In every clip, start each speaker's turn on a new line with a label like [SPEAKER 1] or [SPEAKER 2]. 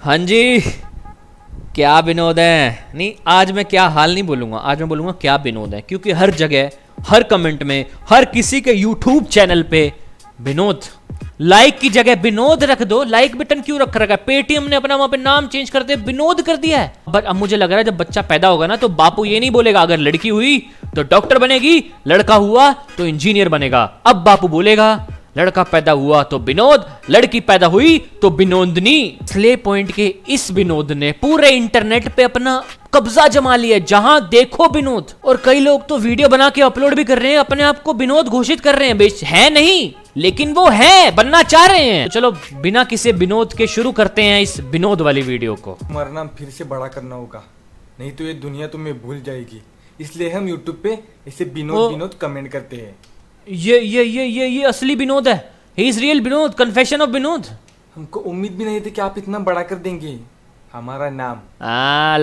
[SPEAKER 1] हाँ जी, क्या विनोद है। नहीं, आज मैं क्या हाल नहीं बोलूँगा, आज मैं बोलूँगा क्या विनोद है, क्योंकि हर जगह, हर कमेंट में, हर किसी के यूट्यूब चैनल पे विनोद, लाइक की जगह विनोद रख दो। लाइक बटन क्यों रखा है? पेटीएम ने अपना वहां पे नाम चेंज करते विनोद कर दिया है। बट अब मुझे लग रहा है जब बच्चा पैदा होगा ना तो बापू ये नहीं बोलेगा अगर लड़की हुई तो डॉक्टर बनेगी, लड़का हुआ तो इंजीनियर बनेगा। अब बापू बोलेगा लड़का पैदा हुआ तो विनोद, लड़की पैदा हुई तो विनोदनी। स्ले पॉइंट के इस विनोद ने पूरे इंटरनेट पे अपना कब्जा जमा लिया, जहां देखो विनोद। और कई लोग तो वीडियो बना के अपलोड भी कर रहे हैं, अपने आप को विनोद घोषित कर रहे हैं। बेच है नहीं, लेकिन वो है, बनना चाह रहे हैं। तो चलो बिना किसी विनोद के शुरू करते हैं इस विनोद वाली वीडियो को।
[SPEAKER 2] हमारा नाम फिर से बड़ा करना होगा, नहीं तो ये दुनिया तुम्हें भूल जाएगी। इसलिए हम यूट्यूब पे इसे विनोद विनोद कमेंट करते हैं।
[SPEAKER 1] ये असली विनोद है। He is real Vinod, confession of Vinod.
[SPEAKER 2] हमको उम्मीद भी नहीं थी कि आप इतना बड़ा कर देंगे हमारा नाम।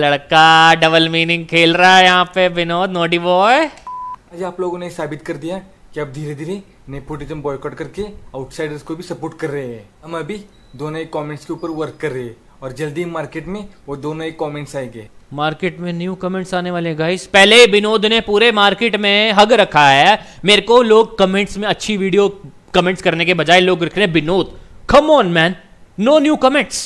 [SPEAKER 1] लड़का डबल मीनिंग खेल रहा है यहाँ पे विनोद, नोटी बॉय।
[SPEAKER 2] आज आप लोगों ने साबित कर दिया कि अब धीरे धीरे नेपोटिज्म बॉयकॉट करके आउटसाइडर्स को भी सपोर्ट कर रहे हैं। हम अभी दोनों एक कमेंट्स के ऊपर वर्क कर रहे हैं और जल्दी मार्केट में वो दोनों एक कमेंट्स आएंगे।
[SPEAKER 1] मार्केट में न्यू कमेंट्स आने वाले हैं गाइस। पहले विनोद ने पूरे मार्केट में हग रखा है। मेरे को लोग कमेंट्स में अच्छी वीडियो कमेंट्स करने के बजाय लोग रख रहे हैं Vinod. Come on man, no new comments.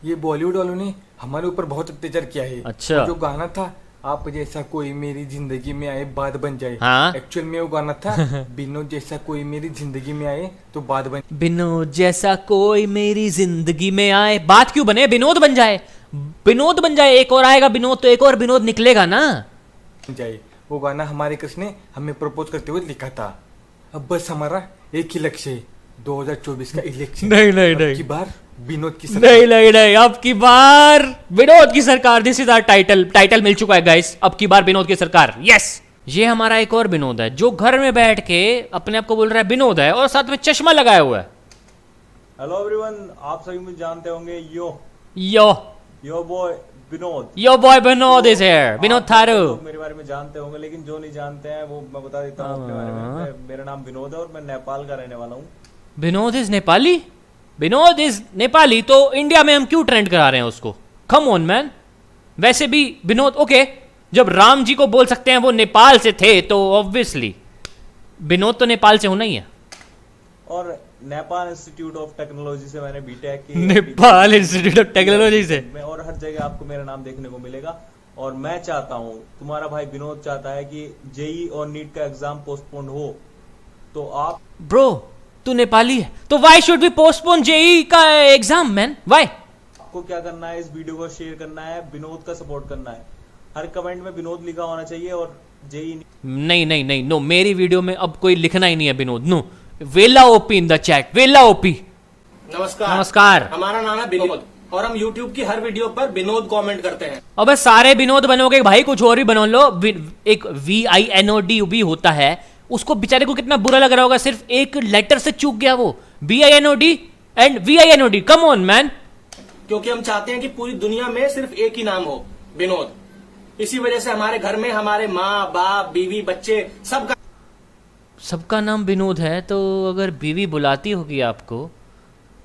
[SPEAKER 2] ये बॉलीवुड वालों ने हमारे ऊपर बहुत अत्याचार किया है।
[SPEAKER 1] अच्छा,
[SPEAKER 2] जो गाना था आप जैसा कोई मेरी जिंदगी में आए बात बन जाए,
[SPEAKER 1] हाँ?
[SPEAKER 2] एक्चुअल में वो गाना था विनोद जैसा कोई मेरी जिंदगी में आए तो बात बन।
[SPEAKER 1] विनोद जैसा कोई मेरी जिंदगी में आए, बात क्यों बने, विनोद बन जाए। विनोद बन जाए, एक और आएगा विनोद तो एक और विनोद निकलेगा ना।
[SPEAKER 2] जाए वो गाना हमारे कृष्ण ने हमें प्रपोज करते हुए लिखा था। अब बस हमारा एक ही लक्ष्य है, 2024 का इलेक्शन।
[SPEAKER 1] नहीं
[SPEAKER 2] की बार विनोद की सरकार।
[SPEAKER 1] नहीं, अब की बार विनोद की सरकार। दिस इज आवर टाइटल मिल चुका है गाइस, अब की बार विनोद की सरकार। यस, ये हमारा एक और विनोद है जो घर में बैठ के अपने आप को बोल रहा है विनोद है और साथ में चश्मा लगाया हुआ है।
[SPEAKER 3] हेलो एवरीवन, आप सभी मुझे जानते होंगे। Yo boy Vinod
[SPEAKER 1] is here. Vinod Tharu
[SPEAKER 3] मेरे बारे में जानते होंगे, लेकिन जो नहीं जानते हैं वो मैं बता देता हूँ अपने बारे में। मेरा नाम विनोद है और मैं नेपाल का रहने वाला हूँ।
[SPEAKER 1] विनोद इज नेपाली? विनोद इज नेपाली तो इंडिया में हम क्यों ट्रेंड करा रहे हैं उसको? कम ऑन मैन। वैसे भी विनोद ओके, जब राम जी को बोल सकते हैं वो नेपाल से थे तो ऑब्वियसली विनोद तो नेपाल से होना ही है।
[SPEAKER 3] और नेपाल इंस्टीट्यूट ऑफ टेक्नोलॉजी से मैंने बीटेक की।
[SPEAKER 1] नेपाल इंस्टीट्यूट ऑफ टेक्नोलॉजी से।
[SPEAKER 3] और हर जगह आपको मेरा नाम देखने को मिलेगा। और मैं चाहता हूँ, तुम्हारा भाई विनोद चाहता है कि जेई और नीट का एग्जाम पोस्टपोन हो, तो आप
[SPEAKER 1] ब्रो तू नेपाली है तो why should be postpone JEE का एग्जाम मैन? व्हाई?
[SPEAKER 3] आपको क्या करना है, इस वीडियो को शेयर करना है, विनोद का सपोर्ट करना है। हर कमेंट में विनोद लिखा होना चाहिए और जेई
[SPEAKER 1] नहीं नो, मेरी वीडियो में अब कोई लिखना ही नहीं है विनोद। नो, वेला ओपी इन द चैट, वेला ओपी। नमस्कार।
[SPEAKER 4] हमारा नाम है विनोद और हम YouTube की हर वीडियो पर विनोद कमेंट करते हैं।
[SPEAKER 1] अबे सारे विनोद बनोगे भाई, कुछ और भी बना लो। एक VINOD भी होता है, उसको बेचारे को कितना बुरा लग रहा होगा, सिर्फ एक लेटर से चूक गया वो। BINOD and VINOD। Come on man.
[SPEAKER 4] क्योंकि हम चाहते हैं कि पूरी दुनिया में सिर्फ एक ही नाम हो, विनोद। इसी वजह से हमारे घर में हमारे माँ बाप बीवी बच्चे
[SPEAKER 1] सबका नाम विनोद है। तो अगर बीवी बुलाती होगी आपको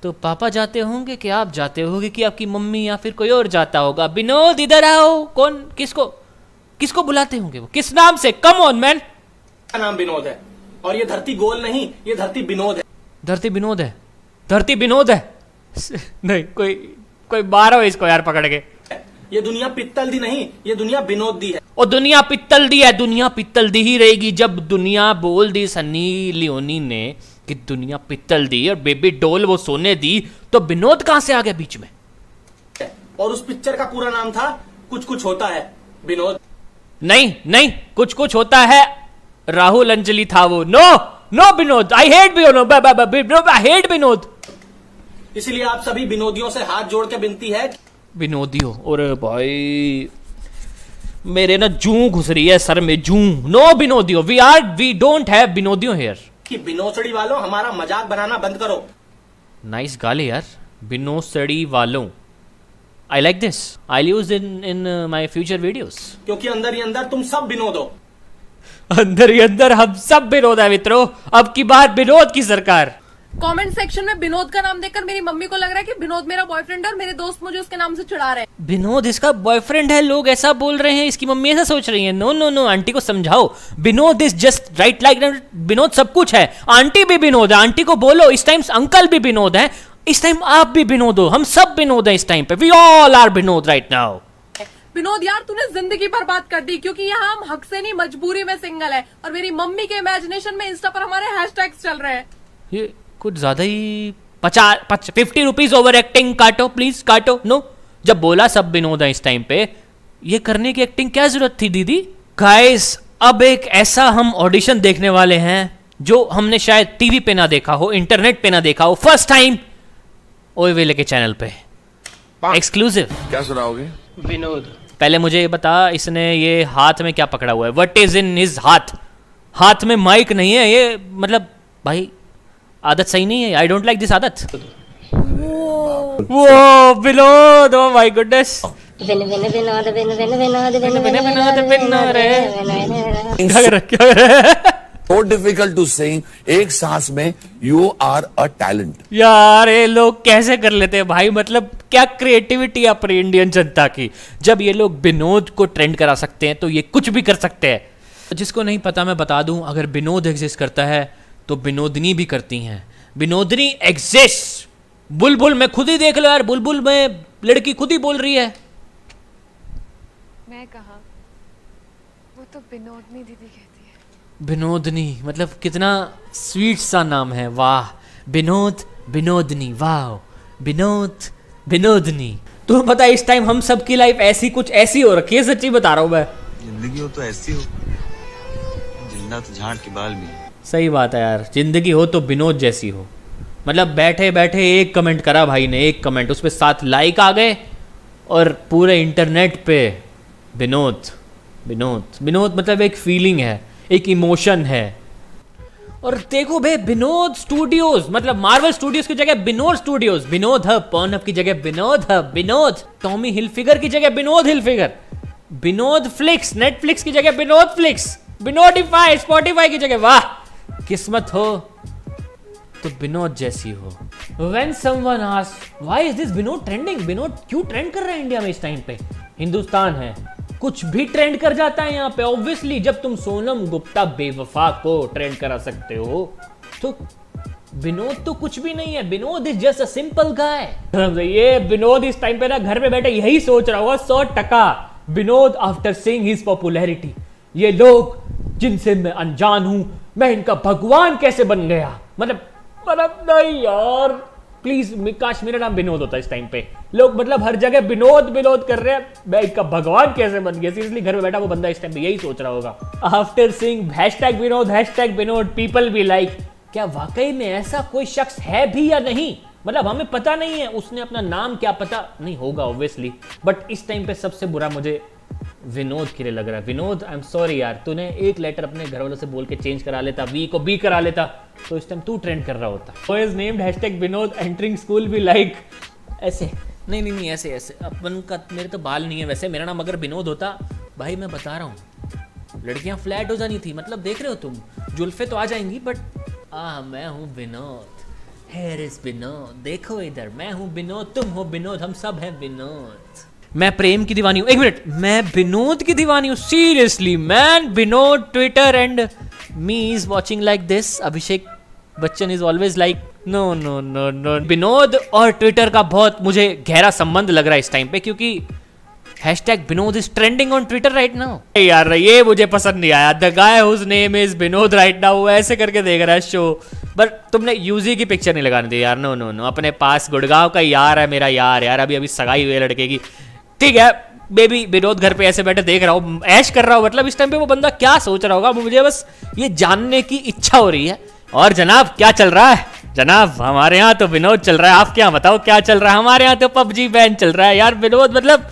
[SPEAKER 1] तो पापा जाते होंगे कि आप जाते होगे कि आपकी मम्मी या फिर कोई और जाता होगा? विनोद इधर आओ। कौन किसको बुलाते होंगे वो, किस नाम से? कम ऑन मैन।
[SPEAKER 4] का नाम विनोद है और ये धरती गोल नहीं, ये धरती विनोद है।
[SPEAKER 1] धरती विनोद है, धरती विनोद है। नहीं, कोई मारो इसको यार पकड़ के।
[SPEAKER 4] ये दुनिया पित्तल दी नहीं, ये दुनिया विनोद दी है।
[SPEAKER 1] और दुनिया पित्तल दी है, दुनिया पित्तल दी ही रहेगी। जब दुनिया बोल दी सन्नी लियोनी ने कि दुनिया पित्तल दी और बेबी डॉल वो सोने दी, तो विनोद कहां से आ गया बीच में?
[SPEAKER 4] और उस पिक्चर का पूरा नाम था कुछ होता है विनोद।
[SPEAKER 1] नहीं, कुछ होता है राहुल अंजलि था वो। No Vinod, I hate Vinod, I hate Vinod.
[SPEAKER 4] इसलिए आप सभी विनोदियों से हाथ जोड़ के विनती है।
[SPEAKER 1] विनोदियों, और भाई मेरे ना जूं घुस रही है सर में, जूं। नो विनोदियों, वी डोंट हैव विनोदियों हियर।
[SPEAKER 4] कि विनोसड़ी वालों हमारा मजाक बनाना बंद करो।
[SPEAKER 1] नाइस गाली यार, विनोसड़ी वालों। I like this, I use in my future videos.
[SPEAKER 4] क्योंकि अंदर ही अंदर तुम सब विनोद हो।
[SPEAKER 1] अंदर ही अंदर हम सब विनोद है मित्रों। अब की बार विनोद की सरकार।
[SPEAKER 5] कमेंट सेक्शन में विनोद का नाम देखकर मेरी मम्मी को लग रहा है कि विनोद मेरा बॉयफ्रेंड है और मेरे दोस्त मुझे उसके नाम से चिढ़ा रहे हैं।
[SPEAKER 1] विनोद इसका बॉयफ्रेंड है, लोग ऐसा बोल रहे हैं, इसकी मम्मी ऐसा सोच रही है। नो नो नो, आंटी को समझाओ, Vinod is just right like Vinod सब कुछ है। आंटी भी विनोद है, आंटी को बोलो इस टाइम अंकल भी विनोद है, इस टाइम आप भी विनोद हो, हम सब विनोद है इस टाइम पे। We all are Vinod right now.
[SPEAKER 5] Vinod यार तूने जिंदगी बर्बाद कर दी, क्योंकि यहाँ हम हक से नहीं मजबूरी में सिंगल है और मेरी मम्मी के इमेजिनेशन में इंस्टा पर हमारे हैशटैग्स चल रहे हैं।
[SPEAKER 1] ये कुछ ज्यादा ही 50 रुपीज ओवर एक्टिंग, काटो प्लीज काटो। नो, जब बोला सब विनोद है इस टाइम पे, ये करने की एक्टिंग क्या जरूरत थी दीदी। गाइस अब एक ऐसा हम ऑडिशन देखने वाले हैं जो हमने शायद टीवी पे ना देखा हो, इंटरनेट पे ना देखा हो, फर्स्ट टाइम ओएवेले के चैनल पे एक्सक्लूसिव।
[SPEAKER 6] क्या सुनाओगे?
[SPEAKER 4] विनोद,
[SPEAKER 1] पहले मुझे ये बता, इसने ये हाथ में क्या पकड़ा हुआ है? व्हाट इज इन हिज हाथ? हाथ में माइक नहीं है ये, मतलब भाई आदत सही नहीं है। आई डोंट लाइक दिस आदत। वो Vinod, oh my goodness.
[SPEAKER 6] So difficult to sing, एक सांस में you are a talent।
[SPEAKER 1] यार ये लोग कैसे कर लेते हैं भाई, मतलब क्या क्रिएटिविटी है अपनी इंडियन जनता की। जब ये लोग विनोद को ट्रेंड करा सकते हैं तो ये कुछ भी कर सकते हैं। जिसको नहीं पता मैं बता दूं, अगर विनोद एग्जिस्ट करता है तो विनोदनी भी करती हैं। विनोदनी एग्जिस्ट। बुलबुल में खुद ही देख लो यार, बुलबुल में लड़की खुद ही बोल रही है।
[SPEAKER 7] मैं कहा, वो तो विनोदनी दीदी कहती है।
[SPEAKER 1] विनोदनी मतलब कितना स्वीट सा नाम है। वाह, विनोद विनोदनी, वाह विनोद विनोदनी। तुम्हें पता है इस टाइम हम सब की लाइफ ऐसी कुछ ऐसी हो रखी है, सच्ची बता रहा हूं मैं।
[SPEAKER 8] जिंदगी हो तो ऐसी हो, जिंदा तो झाड़ के बाल भी।
[SPEAKER 1] सही बात है यार, जिंदगी हो तो विनोद जैसी हो। मतलब बैठे बैठे एक कमेंट करा भाई ने, एक कमेंट, उस पर 7 लाइक आ गए और पूरे इंटरनेट पे विनोद विनोद विनोद। मतलब एक फीलिंग है, एक इमोशन है। और देखो भाई, विनोद स्टूडियोज, मतलब मार्वल स्टूडियोज की जगह Vinod studios, Vinod hub, Pornhub की जगह Vinod hub, Vinod Tommy Hilfiger की जगह Vinod Hilfiger, Vinod flix, Netflix की जगह विनोद फ्लिक्स, विनोडिफाई, स्पॉटिफाई की जगह। वाह, किस्मत हो तो विनोद जैसी हो। When someone asks why is this Vinod trending, Vinod क्यों ट्रेंड कर रहे हैं इंडिया में इस टाइम पे? हिंदुस्तान है, कुछ भी ट्रेंड कर जाता है यहाँ पे। ऑब्वियसली जब तुम सोनम गुप्ता बेवफा को ट्रेंड करा सकते हो तो विनोद तो कुछ भी नहीं है। Vinod is just a simple guy. ये विनोद इस टाइम पे ना घर में बैठे यही सोच रहा होगा 100%। Vinod after seeing his popularity, ये लोग जिनसे मैं अनजान हूं, मैं इनका भगवान कैसे बन गया। मतलब नहीं यार, प्लीज काश मेरा नाम विनोद होता इस टाइम पे। लोग मतलब हर जगह विनोद विनोद कर रहे हैं, मैं इनका भगवान कैसे बन गया। सीरियसली घर में बैठा वो बंदा इस टाइम पे यही सोच रहा होगा। After seeing hashtag Vinod people be like, क्या वाकई में ऐसा कोई शख्स है भी या नहीं? मतलब हमें पता नहीं है, उसने अपना नाम क्या पता नहीं होगा ऑब्वियसली, बट इस टाइम पे सबसे बुरा मुझे विनोद के लिए लग रहा है। विनोद आई एम सॉरी यार, तूने एक लेटर अपने घर वालों से बोल के चेंज करा लेता, वी को बी करा लेता, तो इस टाइम तू ट्रेंड कर रहा होता। So is named hashtag Vinod entering school भी लाइक, ऐसे नहीं ऐसे अपन का। मेरे तो बाल नहीं है वैसे, मेरा नाम अगर विनोद होता भाई, मैं बता रहा हूँ लड़कियां फ्लैट हो जानी थी। मतलब देख रहे हो तुम, जुल्फे तो आ जाएंगी बट मैं हूँ विनोद, हेयर इज विनोद, देखो इधर मैं हूँ विनोद, तुम हो विनोद, हम सब हैं विनोद। मैं प्रेम की दीवानी हूँ, एक मिनट, मैं विनोद की दीवानी हूँ seriously man. Vinod Twitter and me is watching like this, Abhishek Bachchan is always like no no no no. Vinod और ट्विटर का बहुत मुझे गहरा संबंध लग रहा है इस टाइम पे, क्योंकि hashtag Vinod is trending on Twitter right now. यार ये मुझे पसंद नहीं आया, the guy whose name is Vinod right now, ऐसे करके देख रहा है शो। बट तुमने यूजी की पिक्चर नहीं लगाने दी यार, नो नो नो। अपने पास गुड़गांव का यार है मेरा यार, अभी सगाई हुई है लड़के की, ठीक है बेबी। विनोद घर पे ऐसे बैठे देख रहा हूँ, ऐश कर रहा हूँ, मतलब इस टाइम पे वो बंदा क्या सोच रहा होगा, मुझे बस ये जानने की इच्छा हो रही है। और जनाब क्या चल रहा है? जनाब हमारे यहाँ तो विनोद चल रहा है, आप क्या बताओ क्या चल रहा है? हमारे यहाँ तो पबजी बैन चल रहा है यार। विनोद मतलब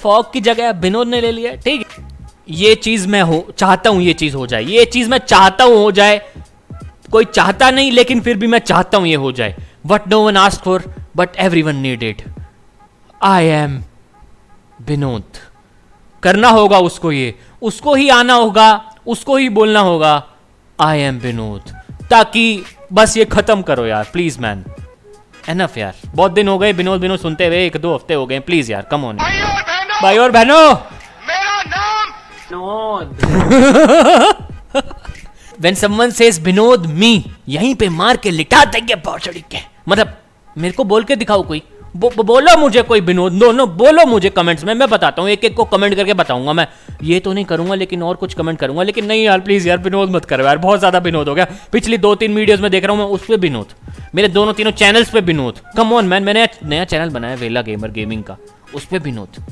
[SPEAKER 1] फॉग की जगह विनोद ने ले लिया, ठीक है। ये चीज मैं चाहता हूँ, ये चीज हो जाए, ये चीज मैं चाहता हूँ हो जाए। कोई चाहता नहीं लेकिन फिर भी मैं चाहता हूँ ये हो जाए। What no one asked for but everyone needed, I am Vinod. करना होगा उसको, ये उसको ही आना होगा, उसको ही बोलना होगा आई एम विनोद, ताकि बस ये खत्म करो यार प्लीज मैन, एनफ यार, बहुत दिन हो गए विनोद विनोद सुनते हुए, 1-2 हफ्ते हो गए, प्लीज यार कम ऑन। भाई और बहनों, मेरा नाम Vinod. When someone says Vinod मी, यहीं पे मार के लिटा देंगे भौचड़ी के। मतलब मेरे को बोल के दिखाओ कोई, बोलो मुझे कोई विनोद, दोनों बोलो मुझे कमेंट्स में, मैं बताता हूँ, एक एक को कमेंट करके बताऊंगा। मैं ये तो नहीं करूंगा लेकिन और कुछ कमेंट करूंगा, लेकिन नहीं यार प्लीज यार विनोद मत करो यार, बहुत ज्यादा विनोद हो गया। पिछली 2-3 वीडियोस में देख रहा हूँ मैं, उस पे विनोद, मेरे 2-3 चैनल्स पे विनोद, कम ऑन मैन। मैंने नया चैनल बनाया वेला गेमर गेमिंग का, उस पे विनोद,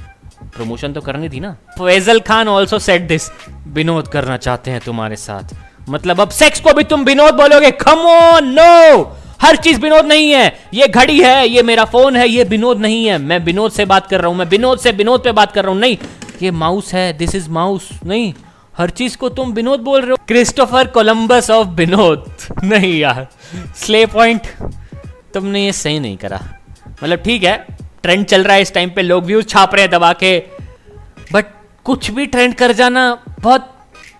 [SPEAKER 1] प्रमोशन तो करनी थी ना। Faisal Khan also said this, Vinod करना चाहते हैं तुम्हारे साथ, मतलब अब सेक्स को भी तुम विनोद बोलोगे? कम ऑन, नो, हर चीज विनोद नहीं है। ये घड़ी है, ये मेरा फोन है, ये विनोद नहीं है। मैं विनोद से बात कर रहा हूं, मैं विनोद से विनोद पे बात कर रहा हूं। नहीं, ये माउस है, दिस इज माउस, नहीं, हर चीज को तुम विनोद बोल रहे हो। क्रिस्टोफर कोलंबस ऑफ विनोद, नहीं यार, स्ले पॉइंट तुमने ये सही नहीं करा। मतलब ठीक है, ट्रेंड चल रहा है इस टाइम पे, लोग व्यूज छाप रहे हैं दबा के, बट कुछ भी ट्रेंड कर जाना बहुत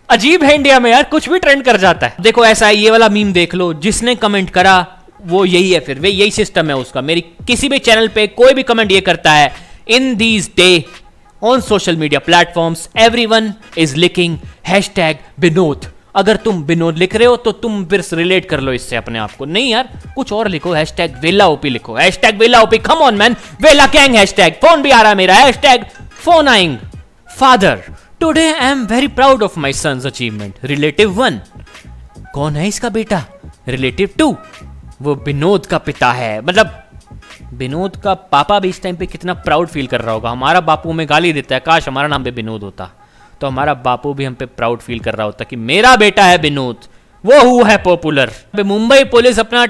[SPEAKER 1] अजीब है इंडिया में यार, कुछ भी ट्रेंड कर जाता है। देखो ऐसा है, ये वाला मीम देख लो, जिसने कमेंट करा वो यही है, फिर वे यही सिस्टम है उसका। मेरी किसी भी चैनल पे कोई भी कमेंट ये करता है, in these days on social media platforms everyone is लिखिंग हैशटैग विनोद। अगर तुम विनोद लिख रहे हो तो तुम फिर रिलेट कर लो इससे अपने आप को। नहीं यार, कुछ और लिखो, हैशटैग वेला ओपी लिखो, हैशटैग वेला ओपी, कम ऑन मैन, वेला गैंग हैशटैग, फोन भी आ रहा है मेरा, हैशटैग फोन आइंग father. Today I am very proud of my sons achievement. Relative 1 कौन है इसका बेटा? रिलेटिव 2 वो विनोद का पिता है। मतलब विनोद का पापा भी इस टाइम पे कितना प्राउड फील कर रहा होगा। हमारा बापू में गाली देता है, काश हमारा नाम भी विनोद होता तो हमारा बापू भी हम पे प्राउड फील कर रहा होता कि मेरा बेटा है विनोद, वो हुआ है पॉपुलर। मुंबई पुलिस अपना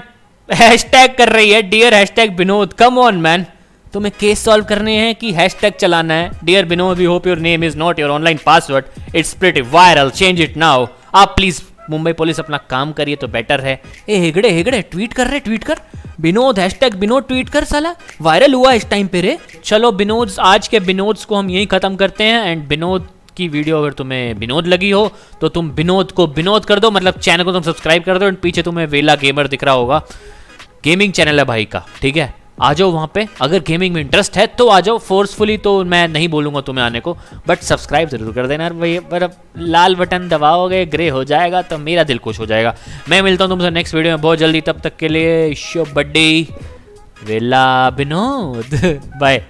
[SPEAKER 1] हैशटैग कर रही है, dear hashtag Vinod. Come on man, तुम्हें केस सॉल्व करने हैं कि हैशटैग चलाना है? Dear Vinod, we hope your name is not your online password, it's pretty viral, change it now. आप प्लीज मुंबई पुलिस अपना काम करिए तो बेटर है। ए हेगड़े हेगड़े ट्वीट कर रहे, ट्वीट कर विनोद, हैशटैग विनोद ट्वीट कर, साला वायरल हुआ इस टाइम पे रे। चलो विनोद, आज के विनोद्स को हम यही खत्म करते हैं। एंड विनोद की वीडियो अगर तुम्हें विनोद लगी हो तो तुम विनोद को विनोद कर दो, मतलब चैनल को तुम सब्सक्राइब कर दो। एंड पीछे तुम्हें वेला गेमर दिख रहा होगा, गेमिंग चैनल है भाई का, ठीक है, आ जाओ वहाँ पे। अगर गेमिंग में इंटरेस्ट है तो आ जाओ, फोर्सफुली तो मैं नहीं बोलूँगा तुम्हें आने को, बट सब्सक्राइब जरूर कर देना भाई। पर अब लाल बटन दबाओगे, ग्रे हो जाएगा तो मेरा दिल खुश हो जाएगा। मैं मिलता हूँ तुमसे नेक्स्ट वीडियो में बहुत जल्दी, तब तक के लिए शो बड्डे वेला विनोद, बाय।